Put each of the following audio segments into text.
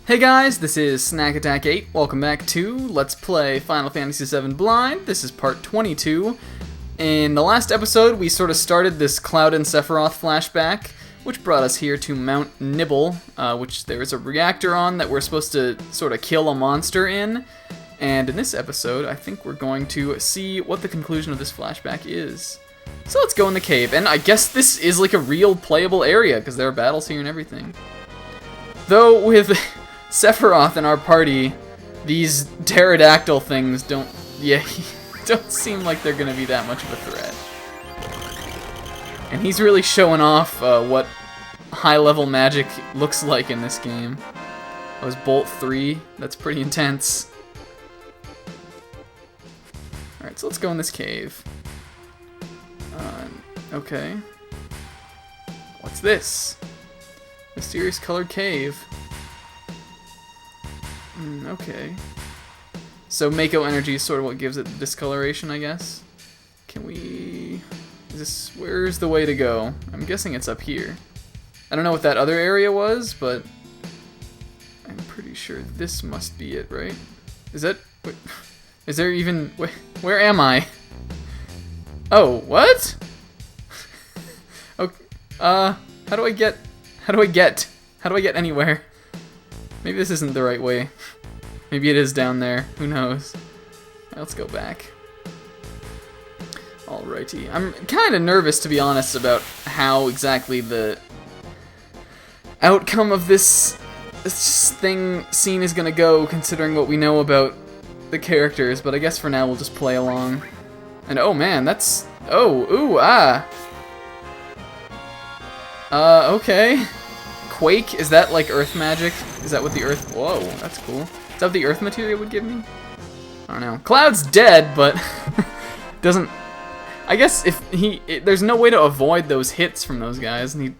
Hey guys, this is Snack Attack 8. Welcome back to Let's Play Final Fantasy VII Blind. This is part 22. In the last episode, we sort of started this Cloud and Sephiroth flashback, which brought us here to Mount Nibble, which there's a reactor on that we're supposed to sort of kill a monster in. And in this episode, I think we're going to see what the conclusion of this flashback is. So let's go in the cave, and I guess this is like a real playable area, because there are battles here and everything. Though with Sephiroth in our party, these pterodactyl things don't seem like they're gonna be that much of a threat. And he's really showing off what high-level magic looks like in this game. That was Bolt 3. That's pretty intense. Alright, so let's go in this cave. Okay. What's this? Mysterious colored cave. Okay. So Mako energy is sort of what gives it the discoloration, I guess. Can we... where's the way to go? I'm guessing it's up here. I don't know what that other area was, but I'm pretty sure this must be it, right? Is that... wait, is there even... wait, where am I? Oh, what? Okay, how do I get anywhere? Maybe this isn't the right way. Maybe it is down there. Who knows? Let's go back. Alrighty. I'm kind of nervous, to be honest, about how exactly the outcome of this scene is gonna go, considering what we know about the characters. But I guess for now we'll just play along. And oh man, that's... oh, ooh, ah! Okay. Quake? Is that like earth magic? Is that what the earth... whoa, that's cool. Is that what the earth material would give me? I don't know. Cloud's dead, but... doesn't... I guess if there's no way to avoid those hits from those guys, and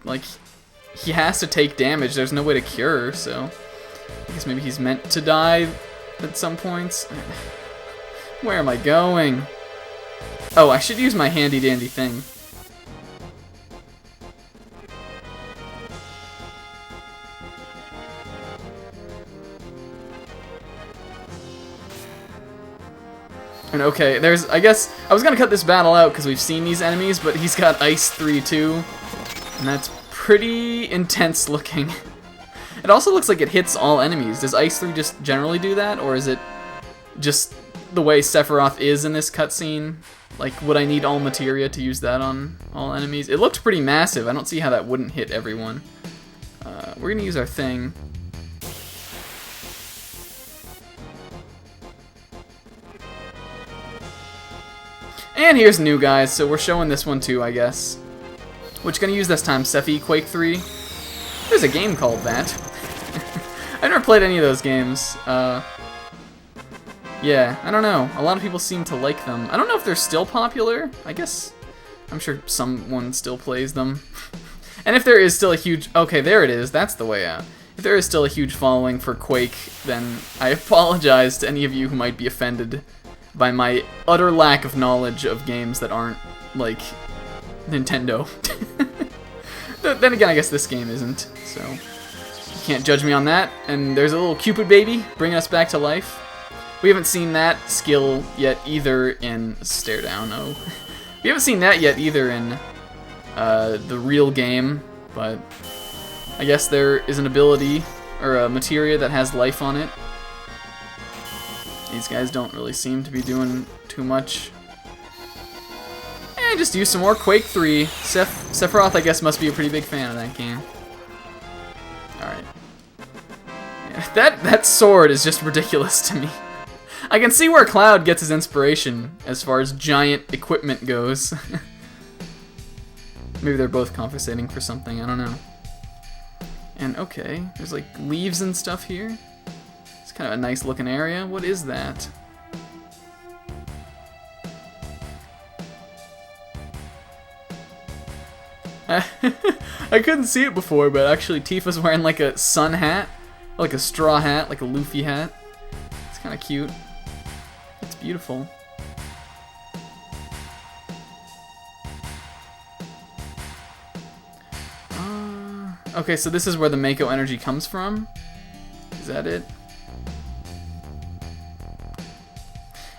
he has to take damage. There's no way to cure, so... I guess maybe he's meant to die at some points. Where am I going? Oh, I should use my handy-dandy thing. And okay, there's, I guess, I was gonna cut this battle out because we've seen these enemies, but he's got Ice 3 too, and that's pretty intense looking. It also looks like it hits all enemies. Does Ice 3 just generally do that, or is it just the way Sephiroth is in this cutscene? Like, would I need all materia to use that on all enemies? It looked pretty massive. I don't see how that wouldn't hit everyone. We're gonna use our thing. And here's new guys, so we're showing this one too, I guess. Which gonna use this time, Sephi Quake 3. There's a game called that. I've never played any of those games. Yeah, I don't know. A lot of people seem to like them. I don't know if they're still popular. I guess I'm sure someone still plays them. And if there is still a huge... okay, there it is. That's the way out. If there is still a huge following for Quake, then I apologize to any of you who might be offended by my utter lack of knowledge of games that aren't, like, Nintendo. Then again, I guess this game isn't, so you can't judge me on that. And there's a little Cupid baby bringing us back to life. We haven't seen that skill yet either in... stare down, oh. We haven't seen that yet either in the real game, but I guess there is an ability, or a materia that has life on it. These guys don't really seem to be doing too much. And just use some more Quake 3. Sephiroth, I guess, must be a pretty big fan of that game. Alright. Yeah, that sword is just ridiculous to me. I can see where Cloud gets his inspiration as far as giant equipment goes. Maybe they're both compensating for something, I don't know. And okay, there's like leaves and stuff here. It's kind of a nice looking area. What is that? I couldn't see it before, but actually Tifa's wearing like a sun hat. Like a straw hat, like a Luffy hat. It's kind of cute. It's beautiful. Okay, so this is where the Mako energy comes from. Is that it?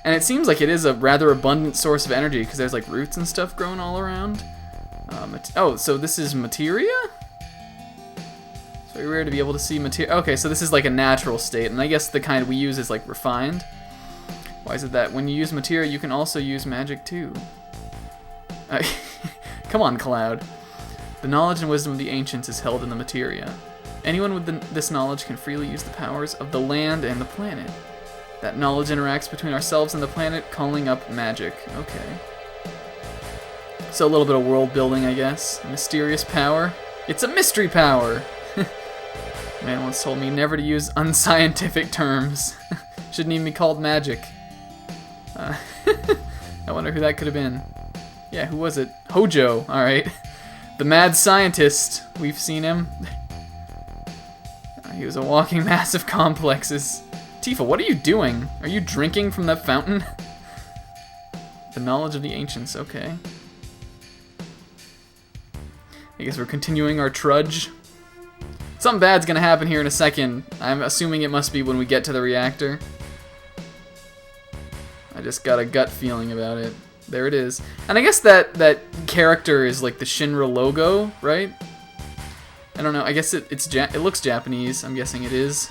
And it seems like it is a rather abundant source of energy because there's like roots and stuff growing all around. Oh, so this is materia? It's very rare to be able to see materia. Okay, so this is like a natural state, and I guess the kind we use is like refined. Why is it that when you use materia, you can also use magic too? Come on, Cloud. The knowledge and wisdom of the ancients is held in the materia. Anyone with this knowledge can freely use the powers of the land and the planet. That knowledge interacts between ourselves and the planet, calling up magic. Okay. So a little bit of world building, I guess. A mysterious power. It's a mystery power! Man once told me never to use unscientific terms. Shouldn't even be called magic. I wonder who that could have been. Yeah, who was it? Hojo, alright. The mad scientist. We've seen him. He was a walking mass of complexes. Tifa, what are you doing? Are you drinking from that fountain? The knowledge of the ancients, okay. I guess we're continuing our trudge. Something bad's gonna happen here in a second. I'm assuming it must be when we get to the reactor. I just got a gut feeling about it. There it is. And I guess that character is like the Shinra logo, right? I don't know. I guess it looks Japanese. I'm guessing it is.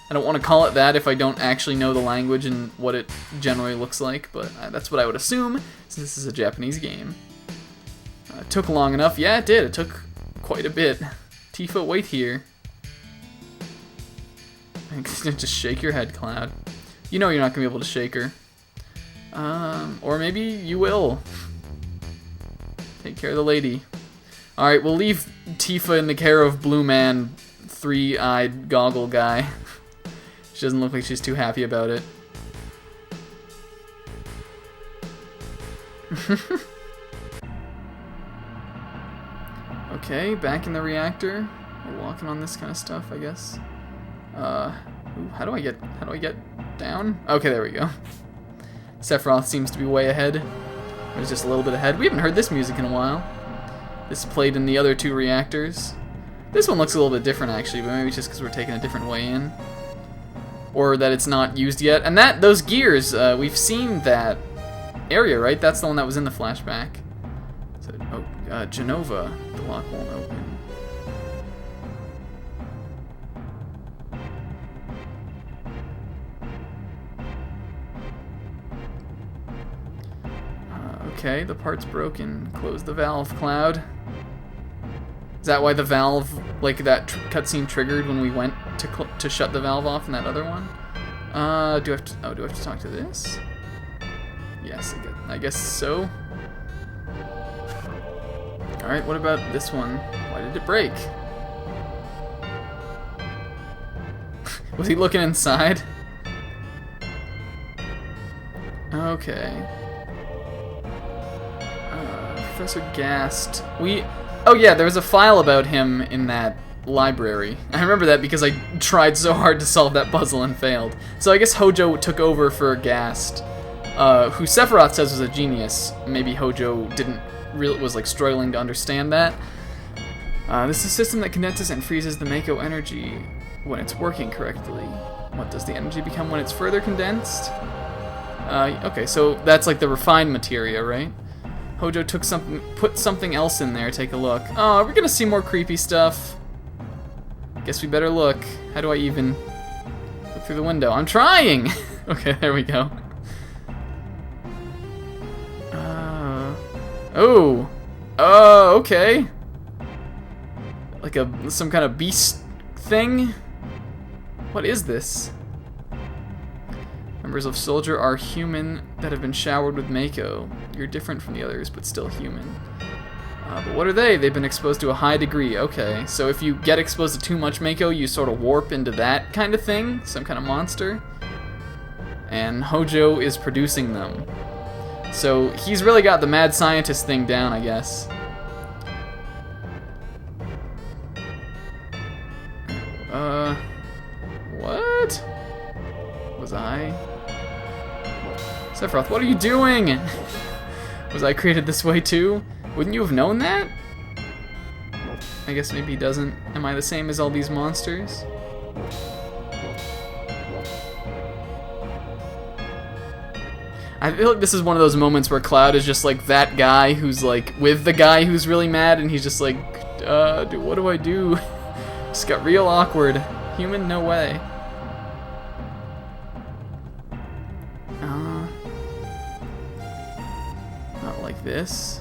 I don't want to call it that if I don't actually know the language and what it generally looks like, but that's what I would assume since this is a Japanese game. It took long enough. Yeah, it did. It took quite a bit. Tifa, wait here. Just shake your head, Cloud. You know you're not going to be able to shake her. Or maybe you will. Take care of the lady. Alright, we'll leave Tifa in the care of Blue Man, three-eyed goggle guy. She doesn't look like she's too happy about it. Okay, back in the reactor. We're walking on this kind of stuff, I guess. Ooh, how do I get down? Okay, there we go. Sephiroth seems to be way ahead. Or just a little bit ahead. We haven't heard this music in a while. This played in the other two reactors. This one looks a little bit different, actually, but maybe it's just because we're taking a different way in. Or that it's not used yet. And those gears, we've seen that area, right? That's the one that was in the flashback. So, Genova. The lock won't open. Okay, the part's broken. Close the valve, Cloud. Is that why the valve, like that cutscene triggered when we went to shut the valve off in that other one? Do I have to talk to this? Yes, I guess so. Alright, what about this one? Why did it break? Was he looking inside? Okay. Professor Gast. Oh yeah, there was a file about him in that library. I remember that because I tried so hard to solve that puzzle and failed. So I guess Hojo took over for Gast, who Sephiroth says was a genius. Maybe Hojo was like struggling to understand that. This is a system that condenses and freezes the Mako energy when it's working correctly. What does the energy become when it's further condensed? Okay, so that's like the refined materia, right? Hojo put something else in there. Take a look. Oh, are we gonna see more creepy stuff? Guess we better look. How do I even look through the window? I'm trying! Okay, there we go. Okay. Like some kind of beast thing? What is this? Members of Soldier are human that have been showered with Mako. You're different from the others, but still human. But what are they? They've been exposed to a high degree. Okay, so if you get exposed to too much Mako, you sort of warp into that kind of thing, some kind of monster. And Hojo is producing them. So he's really got the mad scientist thing down, I guess. What? Was I? Sephiroth, what are you doing? Was I created this way too? Wouldn't you have known that? I guess maybe he doesn't. Am I the same as all these monsters? I feel like this is one of those moments where Cloud is just like that guy who's like with the guy who's really mad, and he's just like, dude, what do I do? Just got real awkward. Human, no way. Not like this.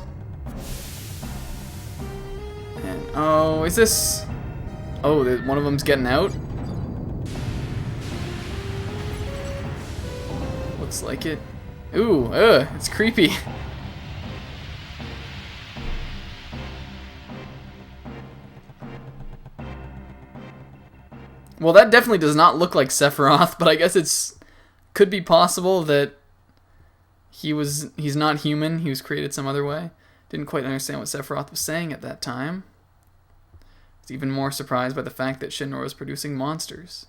And, oh, is this... Oh, one of them's getting out? Looks like it. Ooh, it's creepy. Well, that definitely does not look like Sephiroth, but I guess it's could be possible that he's not human. He was created some other way. Didn't quite understand what Sephiroth was saying at that time. Was even more surprised by the fact that Shinra was producing monsters.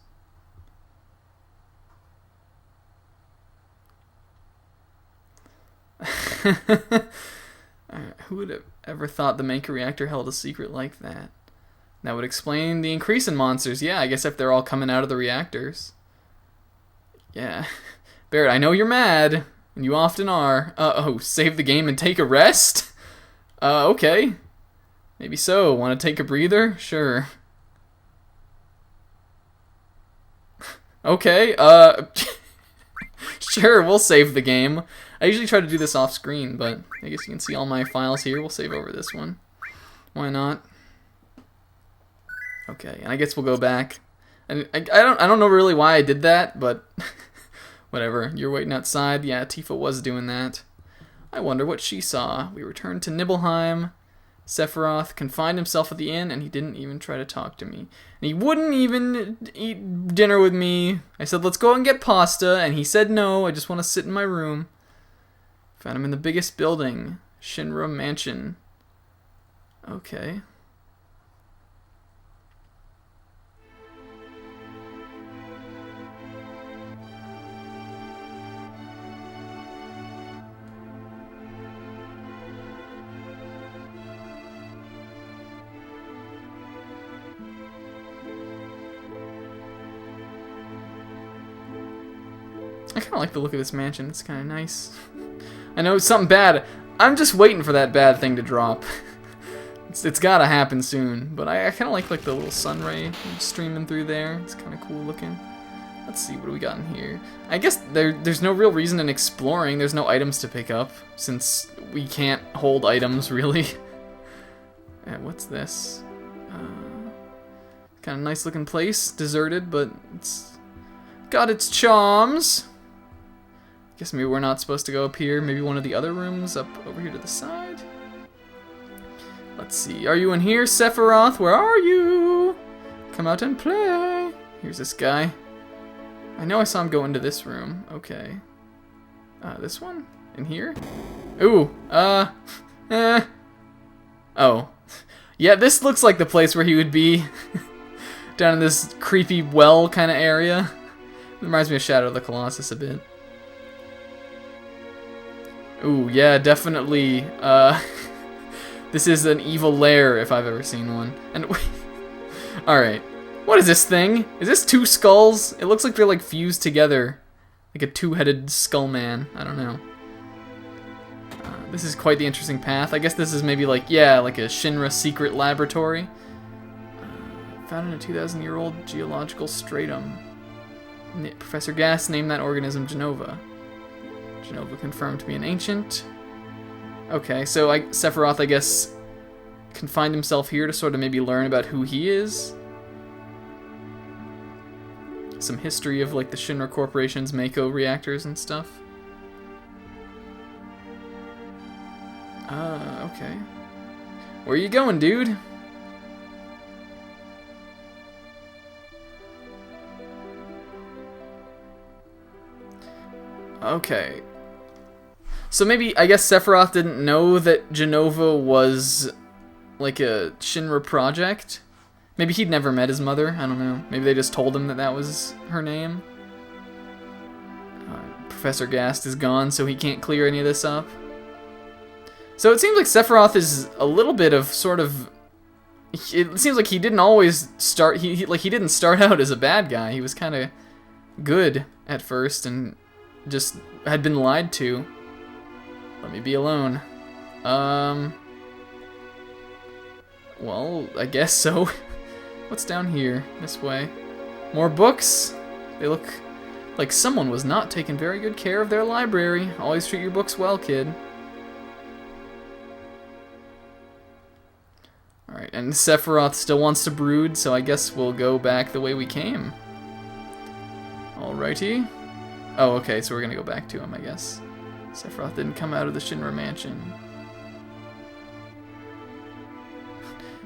Who would have ever thought the Maker Reactor held a secret like that? That would explain the increase in monsters. Yeah, I guess if they're all coming out of the reactors. Yeah. Barrett, I know you're mad, and you often are. Oh, save the game and take a rest? Okay. Maybe so. Want to take a breather? Sure. Okay, sure, we'll save the game. I usually try to do this off screen, but I guess you can see all my files here. We'll save over this one. Why not? Okay, and I guess we'll go back. And I don't know really why I did that, but whatever. You're waiting outside. Yeah, Tifa was doing that. I wonder what she saw. We returned to Nibelheim. Sephiroth confined himself at the inn, and he didn't even try to talk to me. And he wouldn't even eat dinner with me. I said, let's go and get pasta, and he said no, I just want to sit in my room. Found him in the biggest building, Shinra Mansion. Okay. I kind of like the look of this mansion. It's kind of nice. I know it's something bad. I'm just waiting for that bad thing to drop. It's got to happen soon. But I kind of like the little sun ray streaming through there. It's kind of cool looking. Let's see, what do we got in here? I guess there's no real reason in exploring. There's no items to pick up, since we can't hold items, really. What's this? Kind of nice looking place. Deserted, but it's got its charms. Guess maybe we're not supposed to go up here. Maybe one of the other rooms up over here to the side. Let's see. Are you in here, Sephiroth? Where are you? Come out and play. Here's this guy. I know I saw him go into this room. Okay. This one? In here? Ooh. Oh. Yeah, this looks like the place where he would be. Down in this creepy well kind of area. It reminds me of Shadow of the Colossus a bit. Ooh, yeah, definitely. This is an evil lair if I've ever seen one. And alright. What is this thing? Is this two skulls? It looks like they're like fused together. Like a two-headed skull man. I don't know. This is quite the interesting path. I guess this is maybe like, yeah, like a Shinra secret laboratory. Found in a 2,000-year-old geological stratum. Professor Gass named that organism Genova. Genova confirmed to be an ancient. Okay, so Sephiroth, I guess, confined himself here to sort of maybe learn about who he is. Some history of like the Shinra Corporation's Mako reactors and stuff. Okay. Where are you going, dude? Okay. So maybe, I guess Sephiroth didn't know that Genova was like a Shinra project. Maybe he'd never met his mother, I don't know. Maybe they just told him that that was her name. Professor Gast is gone, so he can't clear any of this up. So it seems like Sephiroth is a little bit of sort of... It seems like he didn't always start... He didn't start out as a bad guy. He was kind of good at first, and just had been lied to. Let me be alone. Well, I guess so. What's down here? This way. More books? They look like someone was not taking very good care of their library. Always treat your books well, kid. Alright, and Sephiroth still wants to brood, so I guess we'll go back the way we came. Alrighty. Oh, okay, so we're gonna go back to him, I guess. Sephiroth didn't come out of the Shinra mansion.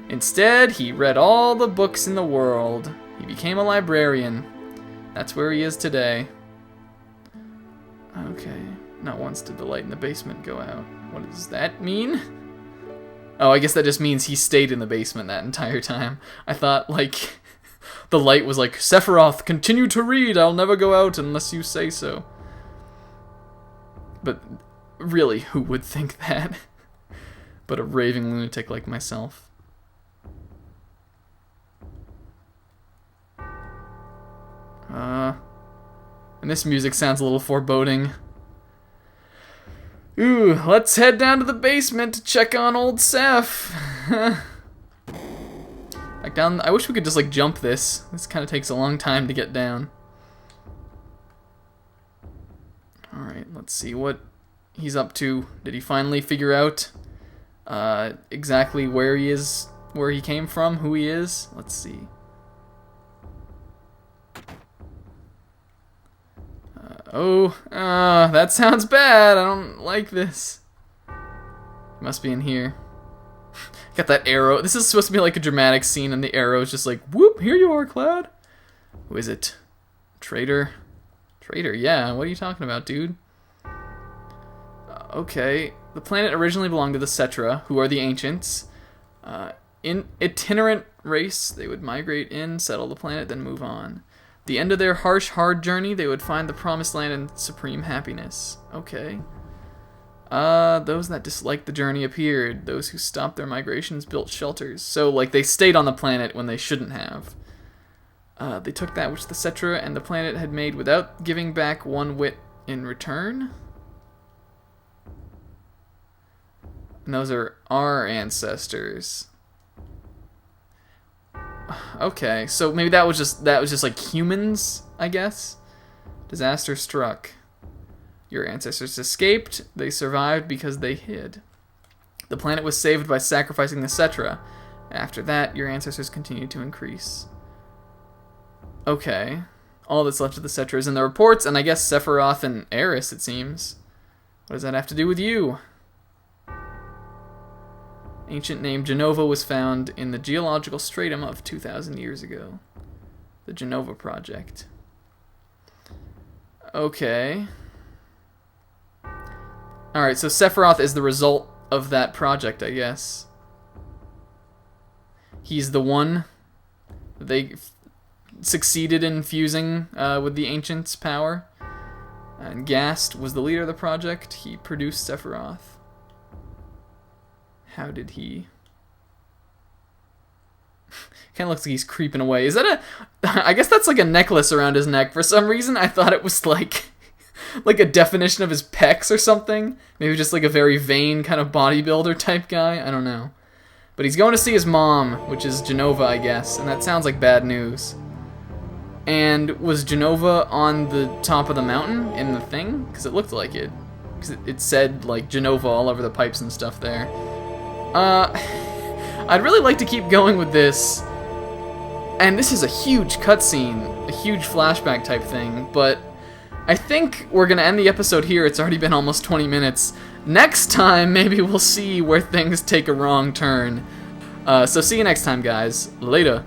Instead, he read all the books in the world. He became a librarian. That's where he is today. Okay. Not once did the light in the basement go out. What does that mean? Oh, I guess that just means he stayed in the basement that entire time. I thought, like, the light was like, Sephiroth, continue to read. I'll never go out unless you say so. But really, who would think that? But a raving lunatic like myself. And this music sounds a little foreboding. Ooh, let's head down to the basement to check on old Seph. Back down. I wish we could just like jump this. This kind of takes a long time to get down. Alright, let's see what he's up to. Did he finally figure out exactly where he is, where he came from, who he is? Let's see. That sounds bad. I don't like this. Must be in here. Got that arrow. This is supposed to be like a dramatic scene, and the arrow is just like, whoop, here you are, Cloud. Who is it? Traitor? Traitor, yeah. What are you talking about, dude? Okay. The planet originally belonged to the Cetra, who are the ancients. In itinerant race, they would migrate in, settle the planet, then move on. The end of their harsh, hard journey, they would find the promised land and supreme happiness. Okay. Those that disliked the journey appeared. Those who stopped their migrations built shelters. So, like, they stayed on the planet when they shouldn't have. They took that which the Cetra and the planet had made without giving back one whit in return. And those are our ancestors. Okay, so maybe that was just like humans, I guess. Disaster struck. Your ancestors escaped. They survived because they hid. The planet was saved by sacrificing the Cetra. After that, your ancestors continued to increase. Okay. All that's left of the Cetra is in the reports, and I guess Sephiroth and Eris, it seems. What does that have to do with you? Ancient name Genova was found in the geological stratum of 2,000 years ago. The Genova Project. Okay. Alright, so Sephiroth is the result of that project, I guess. He's the one they succeeded in fusing with the Ancients' power. And Gast was the leader of the project. He produced Sephiroth. How did he... Kind of looks like he's creeping away. Is that a... I guess that's like a necklace around his neck. For some reason, I thought it was like a definition of his pecs or something. Maybe just like a very vain kind of bodybuilder type guy. I don't know. But he's going to see his mom, which is Genova, I guess. And that sounds like bad news. And was Genova on the top of the mountain in the thing? Because it looked like it. Because it said like Genova all over the pipes and stuff there. I'd really like to keep going with this. And this is a huge cutscene, a huge flashback type thing, but I think we're going to end the episode here. It's already been almost 20 minutes. Next time, maybe we'll see where things take a wrong turn. So see you next time, guys. Later.